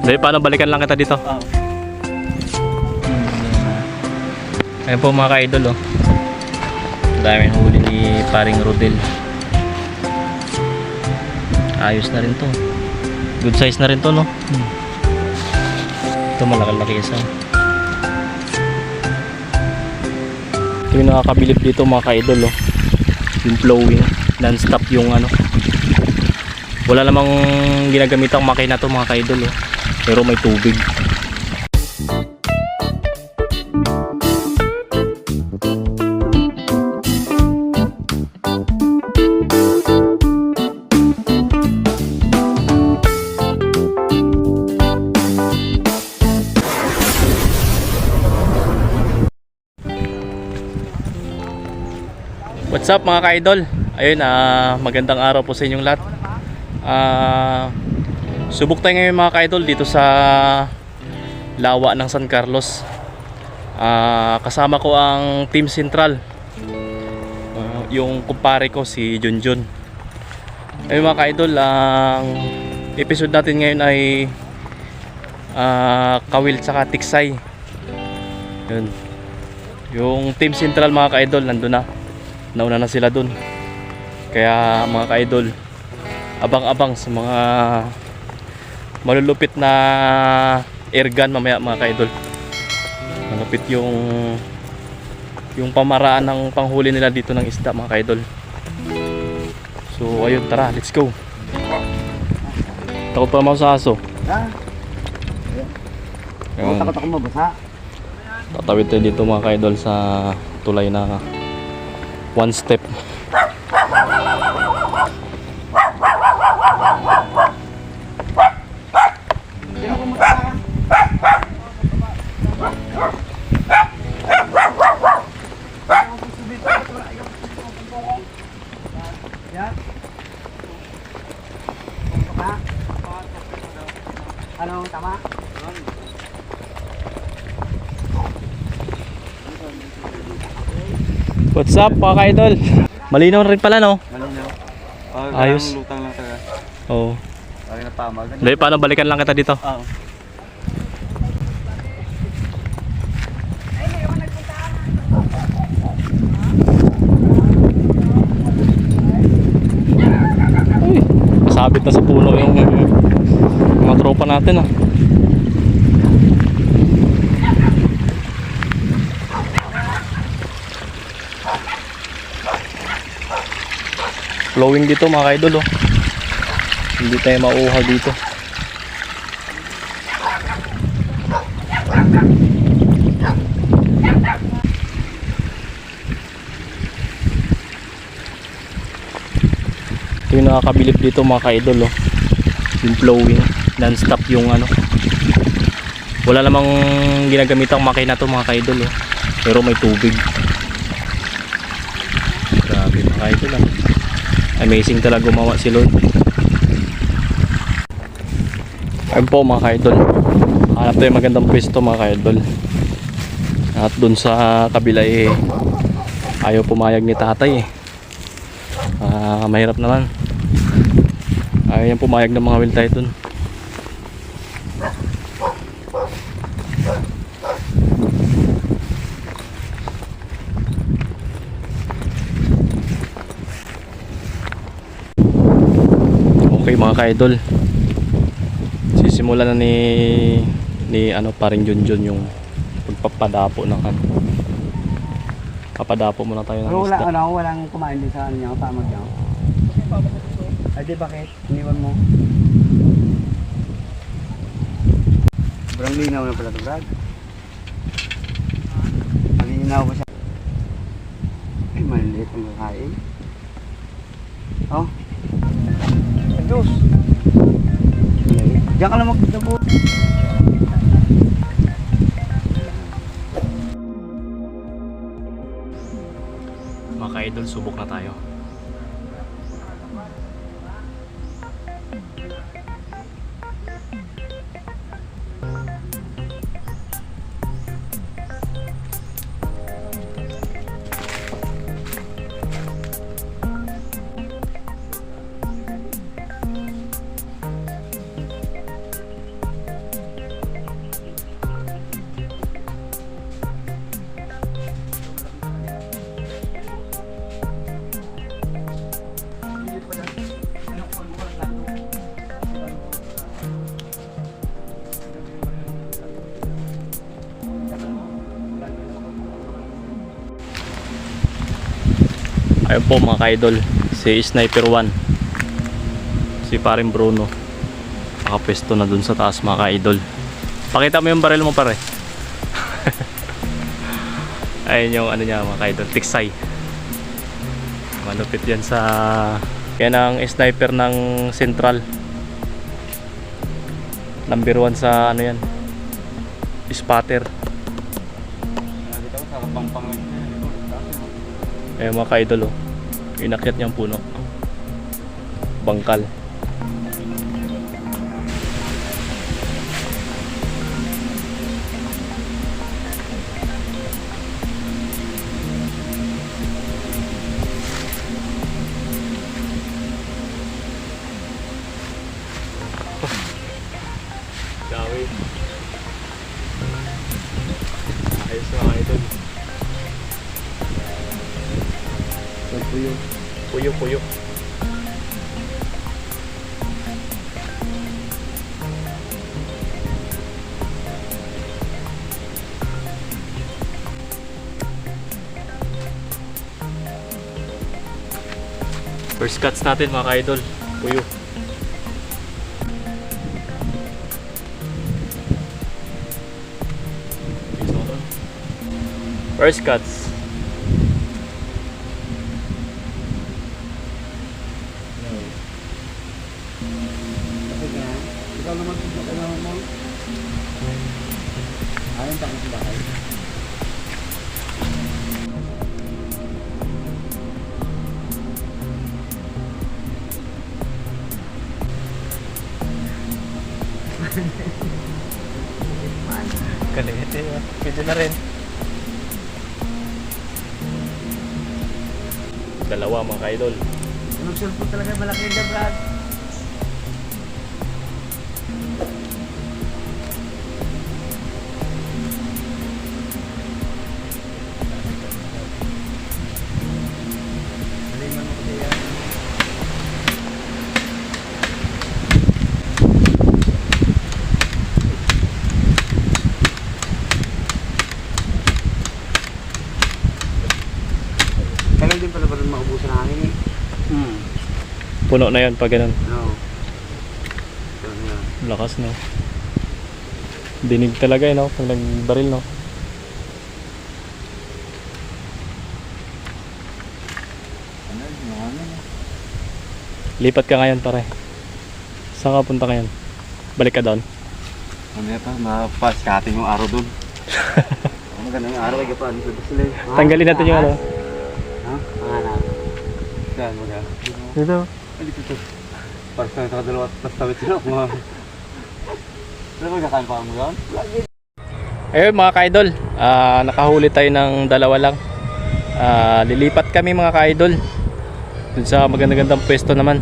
Dahil paano balikan lang kita dito. Ayan po mga ka-idol, oh. Daming huli ni paring Rodel. Ayos na rin to. Good size na rin to, no? Ito malaki-laki isa. Ito yung nakakabilib dito mga ka-idol, oh. Yung flowing, non-stop yung ano. Wala namang ginagamit ang makina to mga ka-idol, oh. Pero may tubig. What's up mga ka-idol? Ayun, magandang araw po sa inyong lahat. Subok tayo ngayon mga ka-idol dito sa lawa ng San Carlos. Kasama ko ang Team Central, yung kumpare ko si Junjun. Ayun mga ka-idol, ang episode natin ngayon ay Kawil tsaka Tiksay. Yun. Yung Team Central mga ka-idol nandun na. Nauna na sila dun. Kaya mga ka-idol, abang-abang sa mga malulupit na airgun mamaya mga ka-idol. Malupit yung pamaraan ng panghuli nila dito ng isda mga ka-idol. So ayun, tara, let's go. Takot pa naman sa aso. Takot ako mabasa. Tatawid tayo dito mga ka-idol sa tulay na one step. Ano, tama? What's up mga ka-idol? Malinaw rin pala, no? Malinaw. Ayos. Lutang lang taga. Oo. Ay na tama. Dahil paano balikan lang kita dito. Oo. Sabit na sa puno yung mga tropa natin, ah. Flowing dito mga ka-idol, oh. Hindi tayo mauhaw dito. Ito yung nakakabilib dito mga ka-idol, oh. Yung flowing, non-stop yung ano. Wala namang ginagamit ang makina to mga ka-idol, oh. Pero may tubig. Grabe mga ka-idol, ah. Amazing talaga gumawa si Lord. Ayun po mga ka-idol, hanap tayo magandang pwesto mga ka-idol. At dun sa kabila ayaw pumayag ni tatay, mahirap naman. Ayaw yung pumayag ng mga wiltay dun. Okay mga ka-idol, sisimulan na ni ano paring Junjun yung pagpapadapo ng ano. Papadapo muna tayo ng isda. Walang kumain din sa kanya, pamag niya. Ay di bakit? Iniwan mo. Sobrang linaw na pala ito, Brad. Malinaw ba siya? Ay, maliit ang kakain. Oh. Diyos. Diyan ka lang magdabo. Mga ka-idol, subok na tayo. Ayun po mga ka-idol, si Sniper 1, si paring Bruno, nakapwesto na dun sa taas mga ka-idol. Pakita mo yung baril mo pare. Ayun yung ano niya mga ka-idol, tiksay. Malupit yan sa... Yan ang sniper ng Central. Number 1 sa ano yan, spotter. Dito ko sa pampang. Eh mga ka-idol oh, inakyat niyang puno, bangkal. Dawi. Ayos mga idol. Puyo. First cuts natin mga ka-idol, puyo. First cuts. Ikaw naman kung kailangan mo. Ayun tayo sa bahay. Kalihit eh, pwede na rin. Dalawa mga ka-idol. Nag-cellphone talaga malaki na Brad. Halingan mo kasi yan. Tagal din pala maubusan ng hangin eh. Puno na yan pag ganun. No. Lakas no. Dinig talaga no pag nagbaril no. Lipat ka ngayon pare. Saan ka punta ngayon? Balik ka doon. Ano yan pa? Mapaskating yung araw dun. Magandang araw ay kapaan sa sila. Tanggalin natin yung ano. Ha? Pangalan. Saan mo ka? Dito. Ay, dito. Para sa nakadalawa at tawid sila. Ano ba kakain pa mo yun? Ayun mga ka-idol, nakahuli tayo ng dalawa lang. Lilipat kami mga ka-idol dun sa maganda-gandang pwesto naman.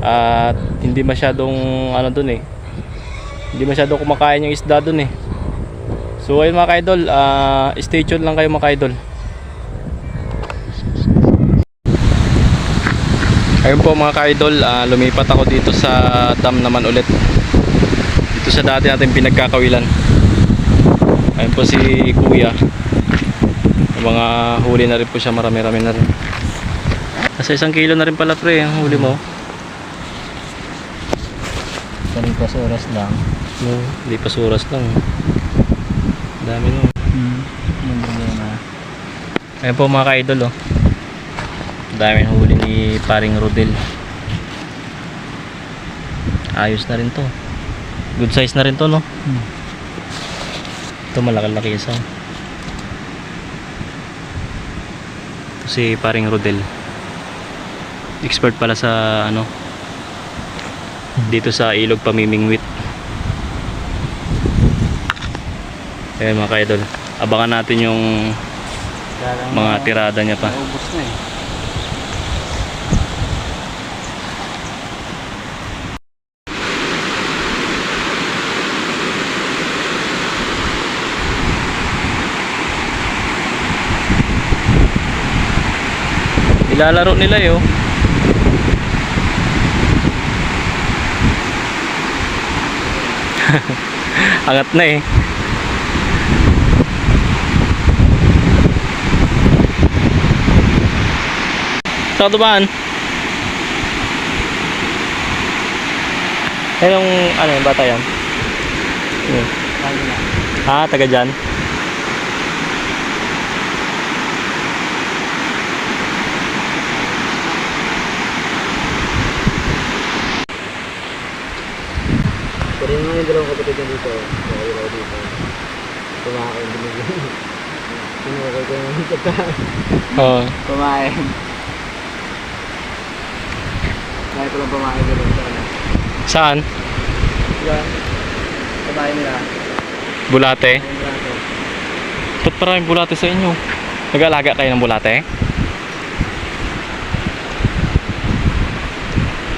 At hindi masyadong ano dun eh. Hindi masyadong kumakain yung isda dun eh. So ayun mga ka-idol, stay tuned lang kayo mga ka-idol. Ayun po mga ka-idol, lumipat ako dito sa dam naman ulit. Dito sa dati natin pinagkakawilan. Ayun po si Kuya. Mga huli na rin po siya, marami-rami na rin. Nasa 1 kilo na rin pala pre, ang huli mo. Kalipas oras lang. No, lipas oras lang. Dami no. Ayun po mga ka-idol oh. Daming huli ni paring Rodel. Ayos na rin to. Good size na rin to no. Ito malaki-laki isa. Ito si paring Rodel. Expert pala sa ano dito sa ilog pamimingwit. Ayan mga ka-idol, abangan natin yung mga tirada niya pa. Naubos na eh. Ilalaro nila yun. Angat na eh. Sa Tuban. Anong, ano yung bata yan? Yun. Ah, taga dyan. Pero yung mga yung dalawang kapatid niya dito, nakailaw dito. Kumakain din nila. Kumakain ko yung pagkain. Oo. Kumain. Kaya ko lang pumain din sa ano. Saan? Diba? Kumain nila. Bulate? Kumain braso. Ba't maraming bulate sa inyo? Nag-alaga kayo ng bulate?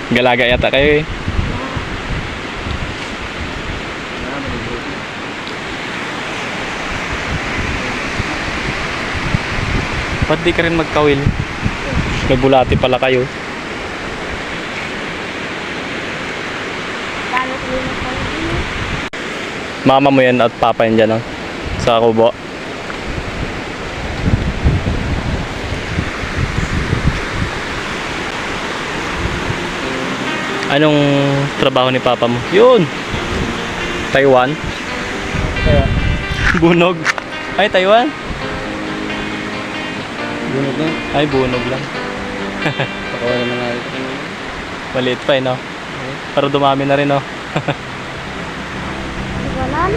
Nag-alaga yata kayo eh. Ba't di ka rin magkawil? May bulate pala kayo. Mama mo yan at papa yan dyan, oh. Sa kubo. Anong trabaho ni papa mo? Yun! Taiwan? Kaya, Bunog? Ay, Taiwan? bunog na. Ay, bunog lang. Pakawalan na nga ito. Maliit pa eh, no? Pero dumami na rin, no? Walan?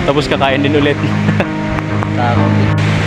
Tapos kakain din ulit. Takot.